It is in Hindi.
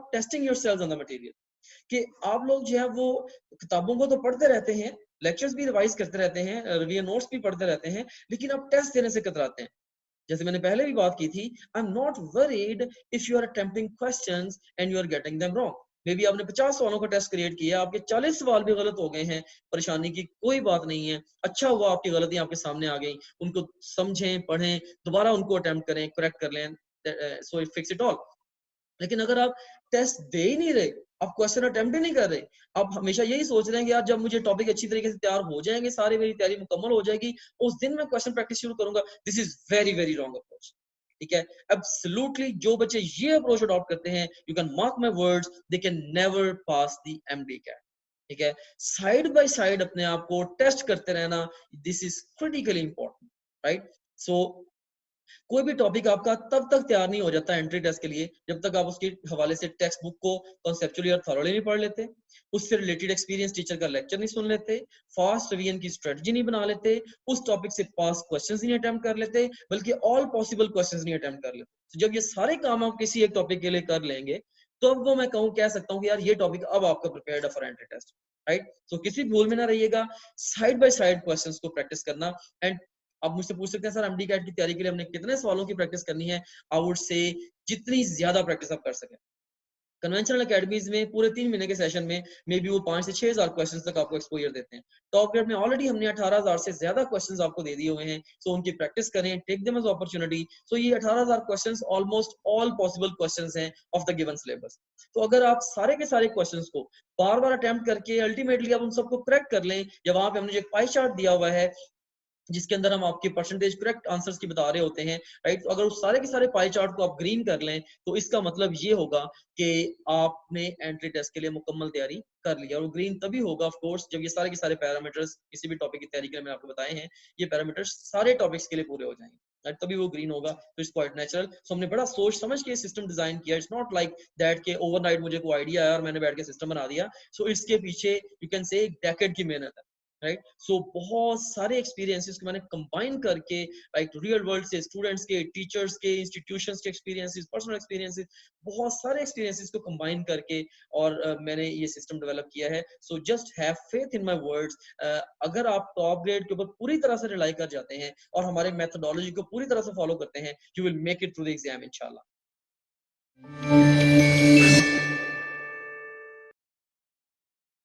Not testing yourselves on the material, कि आप लोग जो है वो किताबों को तो पढ़ते रहते हैं, लेक्चर्स भी रिवाइज करते रहते हैं, रिवीजन नोट्स भी पढ़ते रहते हैं, लेकिन आप टेस्ट देने से कतराते हैं। जैसे मैंने पहले भी बात की थी, I am not worried if you are attempting questions and you are getting them wrong. Maybe आपने 50 सवालों का टेस्ट क्रिएट किया, आपके 40 सवाल भी गलत हो गए हैं, परेशानी की कोई बात नहीं है। अच्छा हुआ आपकी गलतियां आपके सामने आ गई, उनको समझें, पढ़ें, दोबारा उनको अटेम्प्ट करें, करेक्ट कर लें, so it fix it all. लेकिन अगर आप टेस्ट दे ही नहीं रहे, आप क्वेश्चन अटेम्प्ट ही नहीं कर रहे, आप हमेशा यही सोच रहे हैं कि यार जब मुझे टॉपिक अच्छी तरीके से तैयार हो जाएंगे, सारी मेरी तैयारी मुकम्मल हो जाएगी, उस दिन मैं क्वेश्चन प्रैक्टिस शुरू करूंगा, this is very very wrong approach. ठीक है, एब्सोल्युटली जो बच्चे ये अप्रोच अडॉप्ट करते हैं, you can mark my words, they can never pass the MDCAT. ठीक है, साइड बाय साइड अपने आप को टेस्ट करते रहना, this is critically important, right. So कोई भी टॉपिक आपका तब तक तैयार नहीं हो जाता एंट्री टेस्ट के लिए जब तक आप उसके हवाले से टेक्स्ट बुक को कॉन्सेप्चुअली और थॉरोली नहीं पढ़ लेते, उससे रिलेटेड एक्सपीरियंस टीचर का लेक्चर नहीं सुन लेते, फास्ट रिवीजन की स्ट्रेटजी नहीं बना लेते, उस टॉपिक से पास क्वेश्चंस नहीं अटेम्प्ट कर लेते, बल्कि ऑल पॉसिबल क्वेश्चंस नहीं अटेम्प्ट कर लेते। तो जब ये सारे काम आप किसी एक टॉपिक के लिए कर लेंगे, तो अब वो मैं कह सकता हूँ कि यार ये टॉपिक अब आपका प्रिपेयर्ड है फॉर एंट्री टेस्ट, राइट। तो किसी भूल में ना रहिएगा, साइड बाय साइड क्वेश्चंस को प्रैक्टिस करना। एंड आप मुझसे पूछ सकते हैं सर एमडी कैट की तैयारी के लिए हमने कितने सवालों की प्रैक्टिस करनी है। आई वुड से जितनी ज्यादा प्रैक्टिस आप कर सकें। कन्वेंशनल एकेडमीज में पूरे 3 महीने के सेशन में मे बी वो 5 से 6 हजार क्वेश्चंस तक आपको एक्सपोजर देते हैं। टॉप ग्रेड में ऑलरेडी हमने 18,000 से ज्यादा क्वेश्चंस आपको दे दिए हुए हैं, सो उनकी प्रैक्टिस करें, टेक देम एज अपॉर्चुनिटी। सो ये 18,000 questions almost all possible questions हैं ऑफ द गिवन सिलेबस। तो अगर आप सारे के सारे क्वेश्चंस को बार बार अटेम्प्ट करके अल्टीमेटली आप उन सबको क्रैक कर लें, या वहां पे हमने जो एक पाई चार्ट दिया हुआ है जिसके अंदर हम आपके परसेंटेज करेक्ट आंसर्स की बता रहे होते हैं, राइट। तो अगर उस सारे के सारे पाई चार्ट को आप ग्रीन कर लें, तो इसका मतलब ये होगा कि आपने एंट्री टेस्ट के लिए मुकम्मल तैयारी कर ली। और वो ग्रीन तभी होगा ऑफ कोर्स जब ये सारे के सारे पैरामीटर्स किसी भी टॉपिक की तैयारी के लिए मैंने आपको बताए हैं, ये पैरामीटर्स सारे टॉपिक्स के लिए पूरे हो जाएंगे, राइट, तभी वो ग्रीन होगा। तो इट्स क्वाइट नेचुरल। सो हमने बड़ा सोच समझ के सिस्टम डिजाइन किया। इट्स नॉट लाइक दैट के ओवरनाइट मुझे कोई आइडिया आया और मैंने बैठ के सिस्टम बना दिया। सो इसके पीछे यू कैन से एक डेकेड की मेहनत है, राइट। सो बहुत सारे एक्सपीरियंसेस को मैंने कंबाइन करके, लाइक रियल वर्ल्ड से स्टूडेंट्स के, टीचर्स के, इंस्टीट्यूशंस के एक्सपीरियंसेस, पर्सनल एक्सपीरियंसेस, बहुत सारे एक्सपीरियंसेस को कंबाइन करके और मैंने ये सिस्टम डेवलप किया है। So just have faith in my words. अगर आप टॉप ग्रेड के ऊपर पूरी तरह से रिलाई कर जाते हैं और हमारे मेथोडोलॉजी को पूरी तरह से फॉलो करते हैं, you will make it through the exam इंशाल्लाह।